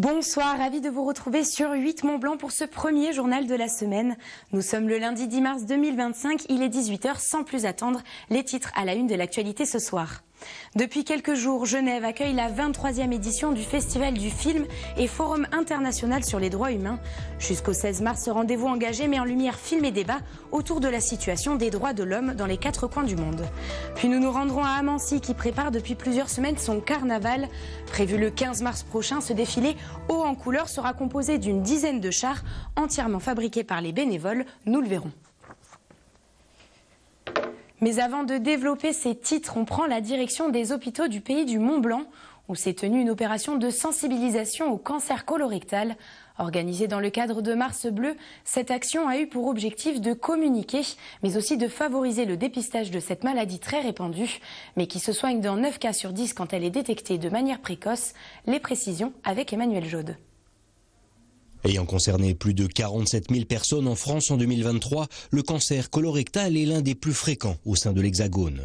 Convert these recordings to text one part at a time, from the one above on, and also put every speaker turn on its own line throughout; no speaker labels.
Bonsoir, ravi de vous retrouver sur 8 Mont Blanc pour ce premier journal de la semaine. Nous sommes le lundi 10 mars 2025, il est 18 h. Sans plus attendre, les titres à la une de l'actualité ce soir. Depuis quelques jours, Genève accueille la 23e édition du Festival du film et Forum international sur les droits humains. Jusqu'au 16 mars, ce rendez-vous engagé met en lumière film et débat autour de la situation des droits de l'homme dans les 4 coins du monde. Puis nous nous rendrons à Amancy qui prépare depuis plusieurs semaines son carnaval. Prévu le 15 mars prochain, ce défilé haut en couleur sera composé d'une dizaine de chars entièrement fabriqués par les bénévoles. Nous le verrons. Mais avant de développer ces titres, on prend la direction des hôpitaux du pays du Mont Blanc, où s'est tenue une opération de sensibilisation au cancer colorectal. Organisée dans le cadre de Mars Bleu, cette action a eu pour objectif de communiquer, mais aussi de favoriser le dépistage de cette maladie très répandue, mais qui se soigne dans 9 cas sur 10 quand elle est détectée de manière précoce. Les précisions avec Emmanuel Jaude.
Ayant concerné plus de 47 000 personnes en France en 2023, le cancer colorectal est l'un des plus fréquents au sein de l'Hexagone.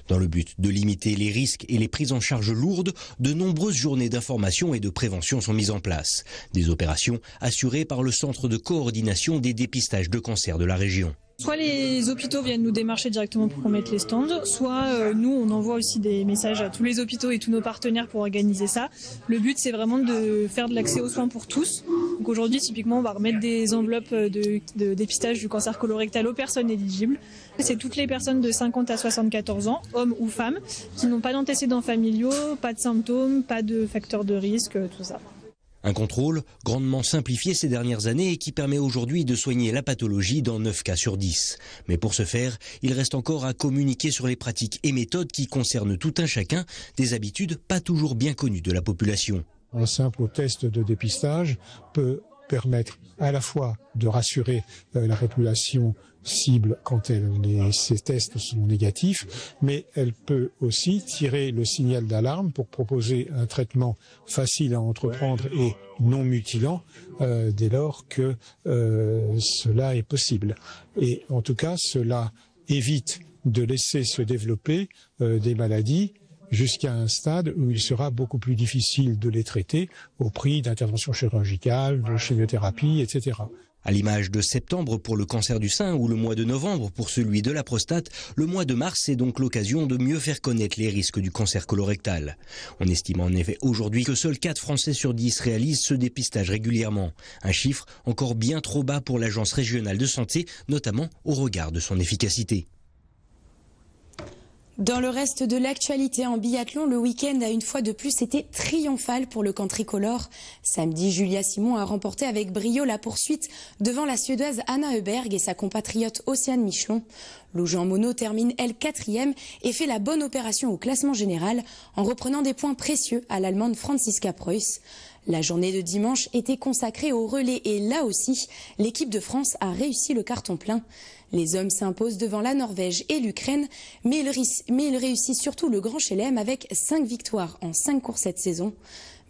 Dans le but de limiter les risques et les prises en charge lourdes, de nombreuses journées d'information et de prévention sont mises en place. Des opérations assurées par le Centre de coordination des dépistages de cancer de la région.
Soit les hôpitaux viennent nous démarcher directement pour qu'on mette les stands, soit nous on envoie aussi des messages à tous les hôpitaux et tous nos partenaires pour organiser ça. Le but c'est vraiment de faire de l'accès aux soins pour tous. Donc aujourd'hui typiquement on va remettre des enveloppes de dépistage du cancer colorectal aux personnes éligibles. C'est toutes les personnes de 50 à 74 ans, hommes ou femmes, qui n'ont pas d'antécédents familiaux, pas de symptômes, pas de facteurs de risque, tout ça.
Un contrôle grandement simplifié ces dernières années et qui permet aujourd'hui de soigner la pathologie dans 9 cas sur 10. Mais pour ce faire, il reste encore à communiquer sur les pratiques et méthodes qui concernent tout un chacun, des habitudes pas toujours bien connues de la population.
Un simple test de dépistage peut permettre à la fois de rassurer la population cible quand ces tests sont négatifs, mais elle peut aussi tirer le signal d'alarme pour proposer un traitement facile à entreprendre et non mutilant dès lors que cela est possible. Et en tout cas, cela évite de laisser se développer des maladies jusqu'à un stade où il sera beaucoup plus difficile de les traiter au prix d'interventions chirurgicales, de chimiothérapie, etc.
À l'image de septembre pour le cancer du sein ou le mois de novembre pour celui de la prostate, le mois de mars est donc l'occasion de mieux faire connaître les risques du cancer colorectal. On estime en effet aujourd'hui que seuls 4 Français sur 10 réalisent ce dépistage régulièrement. Un chiffre encore bien trop bas pour l'Agence régionale de santé, notamment au regard de son efficacité.
Dans le reste de l'actualité en biathlon, le week-end a une fois de plus été triomphal pour le camp tricolore. Samedi, Julia Simon a remporté avec brio la poursuite devant la Suédoise Anna Öberg et sa compatriote Océane Michelon. Lou Jean Monod termine, elle, 4e et fait la bonne opération au classement général en reprenant des points précieux à l'Allemande Franziska Preuss. La journée de dimanche était consacrée au relais et là aussi, l'équipe de France a réussi le carton plein. Les hommes s'imposent devant la Norvège et l'Ukraine, mais ils réussissent surtout le Grand Chelem avec 5 victoires en 5 courses cette saison.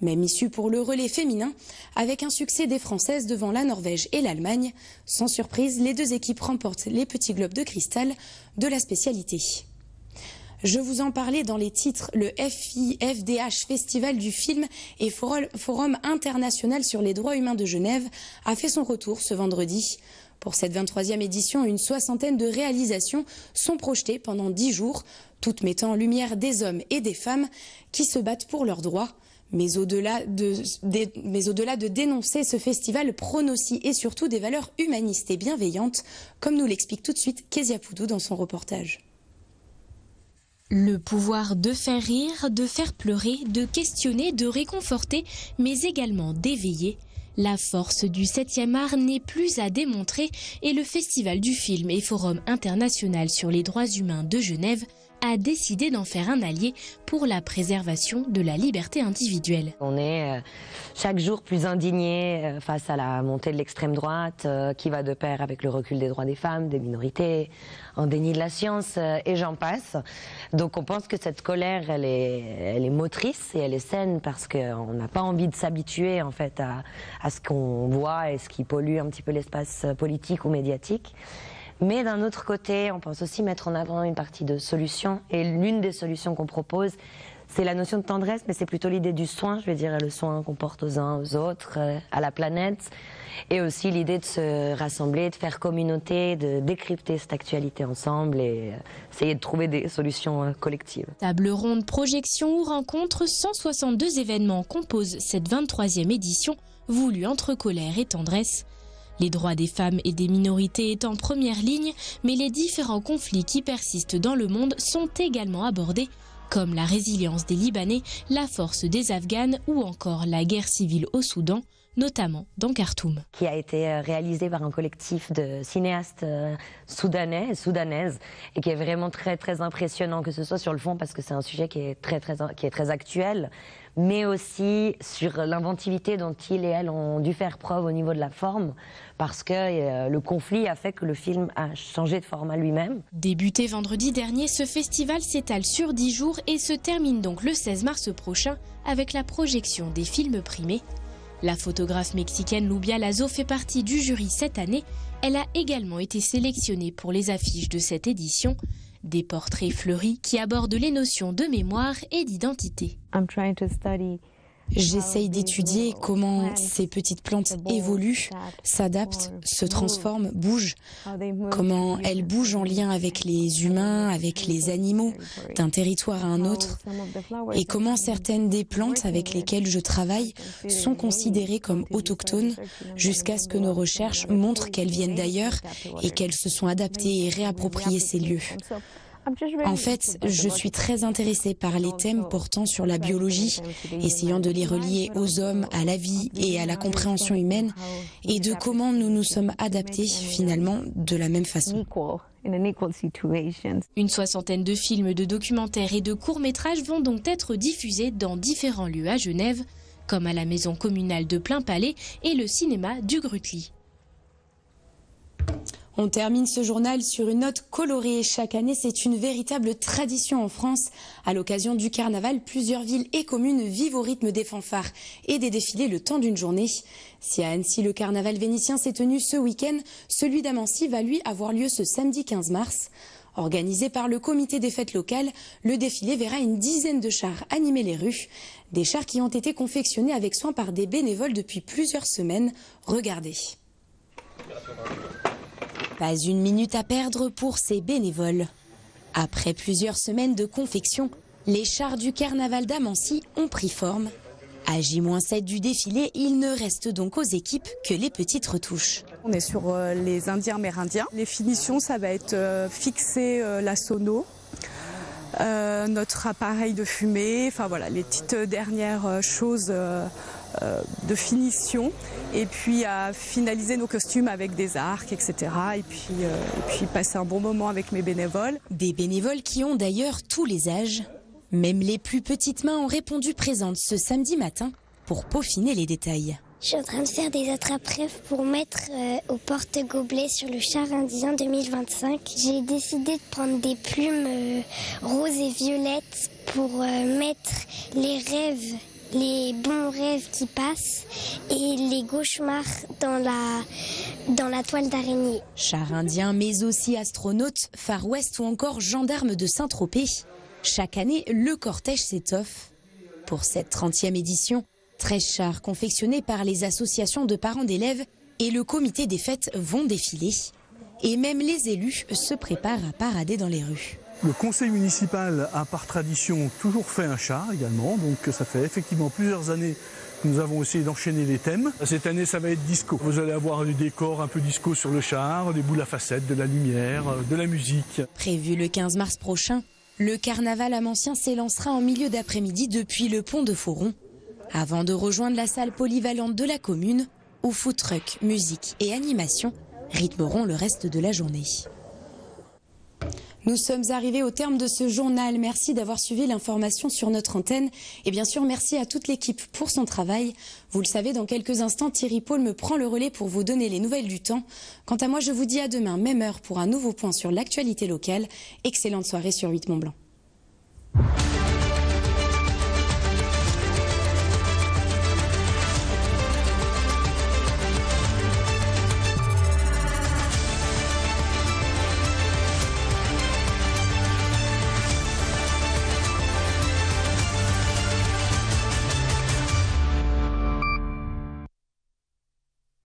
Même issue pour le relais féminin, avec un succès des Françaises devant la Norvège et l'Allemagne. Sans surprise, les deux équipes remportent les petits globes de cristal de la spécialité. Je vous en parlais dans les titres, le FIFDH, Festival du film et Forum international sur les droits humains de Genève, a fait son retour ce vendredi. Pour cette 23e édition, une 60aine de réalisations sont projetées pendant 10 jours, toutes mettant en lumière des hommes et des femmes qui se battent pour leurs droits. Mais au-delà de dénoncer ce festival prône aussi et surtout des valeurs humanistes et bienveillantes, comme nous l'explique tout de suite Kezia Poudou dans son reportage.
Le pouvoir de faire rire, de faire pleurer, de questionner, de réconforter, mais également d'éveiller. La force du 7e art n'est plus à démontrer et le Festival du film et Forum international sur les droits humains de Genève a décidé d'en faire un allié pour la préservation de la liberté individuelle.
On est chaque jour plus indignés face à la montée de l'extrême droite qui va de pair avec le recul des droits des femmes, des minorités, en déni de la science et j'en passe. Donc on pense que cette colère, elle est motrice et elle est saine parce qu'on n'a pas envie de s'habituer en fait à ce qu'on voit et ce qui pollue un petit peu l'espace politique ou médiatique. Mais d'un autre côté, on pense aussi mettre en avant une partie de solutions. Et l'une des solutions qu'on propose, C'est la notion de tendresse, mais c'est plutôt l'idée du soin, je veux dire, le soin qu'on porte aux uns, aux autres, à la planète. Et aussi l'idée de se rassembler, de faire communauté, de décrypter cette actualité ensemble et essayer de trouver des solutions collectives.
Table ronde, projection ou rencontre, 162 événements composent cette 23e édition, voulue entre colère et tendresse. Les droits des femmes et des minorités est en première ligne, mais les différents conflits qui persistent dans le monde sont également abordés, comme la résilience des Libanais, la force des Afghanes ou encore la guerre civile au Soudan, notamment dans Khartoum.
Qui a été réalisé par un collectif de cinéastes soudanais et soudanaises et qui est vraiment très très impressionnant, que ce soit sur le fond parce que c'est un sujet qui est très actuel, mais aussi sur l'inventivité dont ils et elles ont dû faire preuve au niveau de la forme, parce que le conflit a fait que le film a changé de format lui-même.
Débuté vendredi dernier, ce festival s'étale sur 10 jours et se termine donc le 16 mars prochain avec la projection des films primés. La photographe mexicaine Lubia Lazo fait partie du jury cette année. Elle a également été sélectionnée pour les affiches de cette édition. Des portraits fleuris qui abordent les notions de mémoire et d'identité.
J'essaye d'étudier comment ces petites plantes évoluent, s'adaptent, se transforment, bougent, comment elles bougent en lien avec les humains, avec les animaux, d'un territoire à un autre, et comment certaines des plantes avec lesquelles je travaille sont considérées comme autochtones jusqu'à ce que nos recherches montrent qu'elles viennent d'ailleurs et qu'elles se sont adaptées et réappropriées ces lieux. En fait, je suis très intéressée par les thèmes portant sur la biologie, essayant de les relier aux hommes, à la vie et à la compréhension humaine, et de comment nous nous sommes adaptés finalement de la même façon.
Une soixantaine de films, de documentaires et de courts-métrages vont donc être diffusés dans différents lieux à Genève, comme à la maison communale de Plainpalais et le cinéma du Grutli.
On termine ce journal sur une note colorée. Chaque année, c'est une véritable tradition en France. À l'occasion du carnaval, plusieurs villes et communes vivent au rythme des fanfares et des défilés le temps d'une journée. Si à Annecy, le carnaval vénitien s'est tenu ce week-end, celui d'Amancy va lui avoir lieu ce samedi 15 mars. Organisé par le comité des fêtes locales, le défilé verra une dizaine de chars animer les rues. Des chars qui ont été confectionnés avec soin par des bénévoles depuis plusieurs semaines. Regardez. Pas une minute à perdre pour ces bénévoles. Après plusieurs semaines de confection, les chars du carnaval d'Amancy ont pris forme. À J-7 du défilé, il ne reste donc aux équipes que les petites retouches.
On est sur les Indiens amérindiens. Les finitions, ça va être fixer la sono, notre appareil de fumée, enfin voilà, les petites dernières choses de finition, et puis à finaliser nos costumes avec des arcs, etc. Et puis passer un bon moment avec mes bénévoles.
Des bénévoles qui ont d'ailleurs tous les âges. Même les plus petites mains ont répondu présentes ce samedi matin pour peaufiner les détails.
Je suis en train de faire des attrape-rêves pour mettre au porte-gobelet sur le char indien 2025. J'ai décidé de prendre des plumes roses et violettes pour mettre les rêves, les bons rêves qui passent et les cauchemars dans la toile d'araignée.
Char indien, mais aussi astronautes, Far West ou encore gendarmes de Saint-Tropez. Chaque année, le cortège s'étoffe. Pour cette 30e édition, 13 chars confectionnés par les associations de parents d'élèves et le comité des fêtes vont défiler. Et même les élus se préparent à parader dans les rues.
Le conseil municipal a par tradition toujours fait un char également, donc ça fait effectivement plusieurs années que nous avons essayé d'enchaîner les thèmes. Cette année, ça va être disco. Vous allez avoir du décor un peu disco sur le char, des boules à facettes, de la lumière, de la musique.
Prévu le 15 mars prochain, le carnaval amancien s'élancera en milieu d'après-midi depuis le pont de Foron, avant de rejoindre la salle polyvalente de la commune, où food truck, musique et animation rythmeront le reste de la journée. Nous sommes arrivés au terme de ce journal. Merci d'avoir suivi l'information sur notre antenne. Et bien sûr, merci à toute l'équipe pour son travail. Vous le savez, dans quelques instants, Thierry Paul me prend le relais pour vous donner les nouvelles du temps. Quant à moi, je vous dis à demain, même heure, pour un nouveau point sur l'actualité locale. Excellente soirée sur 8 Mont Blanc.